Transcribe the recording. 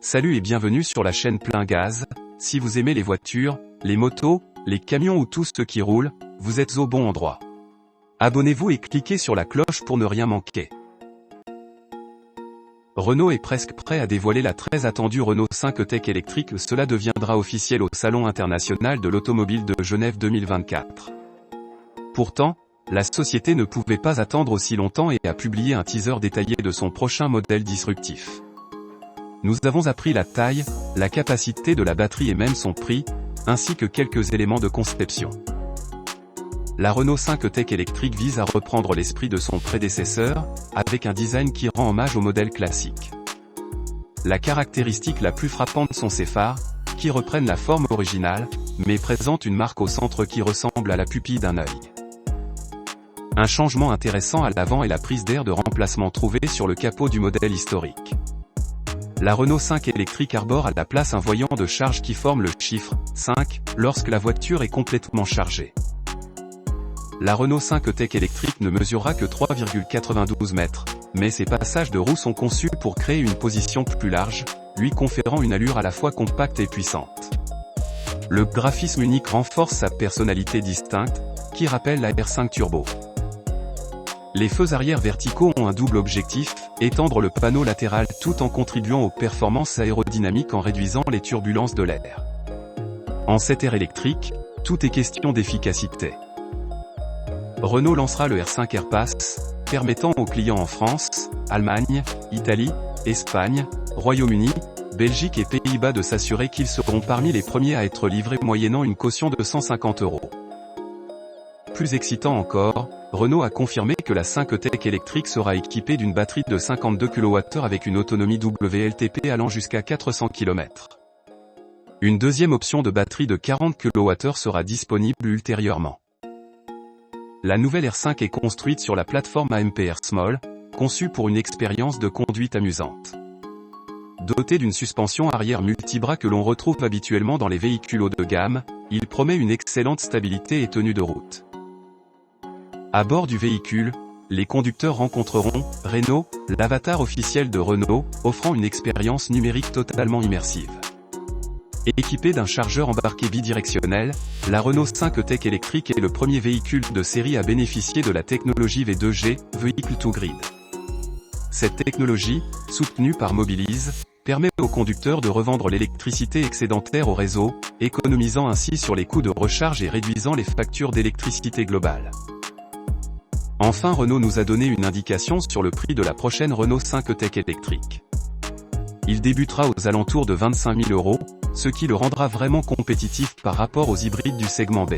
Salut et bienvenue sur la chaîne Plein Gaz. Si vous aimez les voitures, les motos, les camions ou tout ce qui roule, vous êtes au bon endroit. Abonnez-vous et cliquez sur la cloche pour ne rien manquer. Renault est presque prêt à dévoiler la très attendue Renault 5 Tech électrique. Cela deviendra officiel au Salon international de l'automobile de Genève 2024. Pourtant, la société ne pouvait pas attendre aussi longtemps et a publié un teaser détaillé de son prochain modèle disruptif. Nous avons appris la taille, la capacité de la batterie et même son prix, ainsi que quelques éléments de conception. La Renault 5 Tech électrique vise à reprendre l'esprit de son prédécesseur, avec un design qui rend hommage au modèle classique. La caractéristique la plus frappante sont ses phares, qui reprennent la forme originale, mais présentent une marque au centre qui ressemble à la pupille d'un œil. Un changement intéressant à l'avant est la prise d'air de remplacement trouvée sur le capot du modèle historique. La Renault 5 électrique arbore à la place un voyant de charge qui forme le chiffre 5 lorsque la voiture est complètement chargée. La Renault 5 Tech électrique ne mesurera que 3,92 mètres, mais ses passages de roues sont conçus pour créer une position plus large, lui conférant une allure à la fois compacte et puissante. Le graphisme unique renforce sa personnalité distincte, qui rappelle la R5 Turbo. Les feux arrière verticaux ont un double objectif, étendre le panneau latéral tout en contribuant aux performances aérodynamiques en réduisant les turbulences de l'air. En cette ère électrique, tout est question d'efficacité. Renault lancera le R5 AirPass, permettant aux clients en France, Allemagne, Italie, Espagne, Royaume-Uni, Belgique et Pays-Bas de s'assurer qu'ils seront parmi les premiers à être livrés moyennant une caution de 150 €. Plus excitant encore, Renault a confirmé que la 5 Tech électrique sera équipée d'une batterie de 52 kWh avec une autonomie WLTP allant jusqu'à 400 km. Une deuxième option de batterie de 40 kWh sera disponible ultérieurement. La nouvelle R5 est construite sur la plateforme AMPR Small, conçue pour une expérience de conduite amusante. Doté d'une suspension arrière multibras que l'on retrouve habituellement dans les véhicules haut de gamme, il promet une excellente stabilité et tenue de route. À bord du véhicule, les conducteurs rencontreront Renault, l'avatar officiel de Renault, offrant une expérience numérique totalement immersive. Équipée d'un chargeur embarqué bidirectionnel, la Renault 5 Tech électrique est le premier véhicule de série à bénéficier de la technologie V2G, Vehicle to Grid. Cette technologie, soutenue par Mobilize, permet aux conducteurs de revendre l'électricité excédentaire au réseau, économisant ainsi sur les coûts de recharge et réduisant les factures d'électricité globales. Enfin, Renault nous a donné une indication sur le prix de la prochaine Renault 5 Tech électrique. Il débutera aux alentours de 25 000 €, ce qui le rendra vraiment compétitif par rapport aux hybrides du segment B.